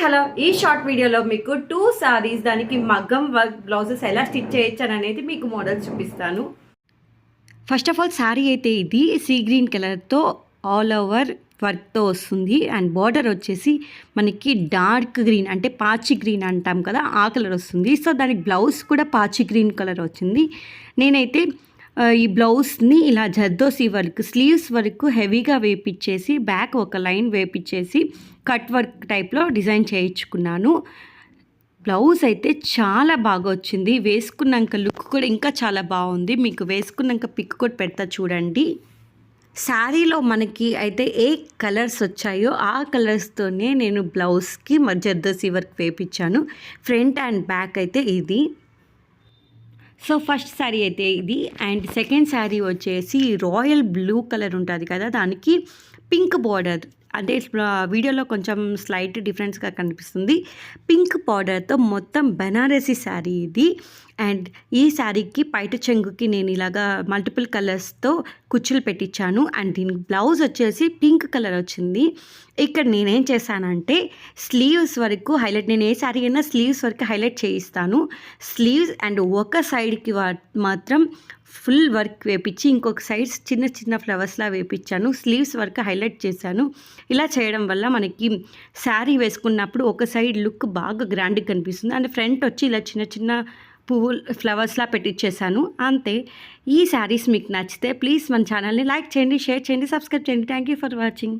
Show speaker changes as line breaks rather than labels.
Hello ఈ short వీడియోలో మీకు 2 సారీస్ దానికి మగ్గం వర్క్ బ్లౌజెస్ ఎలా స్టిచ్ చేయొచ్చు అనేది మీకు మోడల్స్ చూపిస్తాను. ఫస్ట్ ఆఫ్ ఆల్ సారీ అయితే ఇది సీ గ్రీన్ కలర్తో ఆల్ ఓవర్ వర్క్తో వస్తుంది అండ్ బార్డర్ వచ్చేసి మనకి డార్క్ గ్రీన్ అంటే పాచి గ్రీన్ అంటాం కదా ఆ కలర్ వస్తుంది. సో దానికి బ్లౌజ్ కూడా పాచి గ్రీన్ కలర్ వచ్చింది. నేనైతే ఈ బ్లౌజ్ని ఇలా జర్దోసి వర్క్ స్లీవ్స్ వరకు హెవీగా వేపించేసి బ్యాక్ ఒక లైన్ వేపించేసి కట్ వర్క్ టైప్లో డిజైన్ చేయించుకున్నాను. బ్లౌజ్ అయితే చాలా బాగా వచ్చింది. వేసుకున్నాక లుక్ కూడా ఇంకా చాలా బాగుంది. మీకు వేసుకున్నాక పిక్ కూడా పెడతా చూడండి. శారీలో మనకి అయితే ఏ కలర్స్ వచ్చాయో ఆ కలర్స్తోనే నేను బ్లౌజ్కి జర్దోసి వర్క్ వేపించాను. ఫ్రంట్ అండ్ బ్యాక్ అయితే ఇది. సో ఫస్ట్ శారీ అయితే ఇది అండ్ సెకండ్ శారీ వచ్చేసి రాయల్ బ్లూ కలర్ ఉంటుంది కదా, దానికి పింక్ బార్డర్ అంటే వీడియోలో కొంచెం స్లైట్ డిఫరెన్స్గా కనిపిస్తుంది. పింక్ బార్డర్తో మొత్తం బెనారసీ శారీ ఇది. అండ్ ఈ శారీకి పైట చెంగుకి నేను ఇలాగా మల్టిపుల్ కలర్స్తో కుచ్చులు పెట్టించాను. అండ్ దీనికి బ్లౌజ్ వచ్చేసి పింక్ కలర్ వచ్చింది. ఇక్కడ నేనేం చేశానంటే స్లీవ్స్ వరకు హైలైట్, నేను ఏ శారీ అయినా స్లీవ్స్ వరకు హైలైట్ చేయిస్తాను. స్లీవ్స్ అండ్ ఒక సైడ్కి మాత్రం ఫుల్ వర్క్ వేపించి ఇంకొక సైడ్స్ చిన్న చిన్న ఫ్లవర్స్లా వేపించాను. స్లీవ్స్ వరకు హైలైట్ చేశాను. ఇలా చేయడం వల్ల మనకి శారీ వేసుకున్నప్పుడు ఒక సైడ్ లుక్ బాగా గ్రాండ్గా కనిపిస్తుంది. అండ్ ఫ్రంట్ వచ్చి ఇలా చిన్న చిన్న పువ్వులు ఫ్లవర్స్లా పెట్టించేసాను అంతే. ఈ శారీస్ మీకు నచ్చితే ప్లీజ్ మన ఛానల్ని లైక్ చేయండి, షేర్ చేయండి, సబ్స్క్రైబ్ చేయండి. Thank you for watching.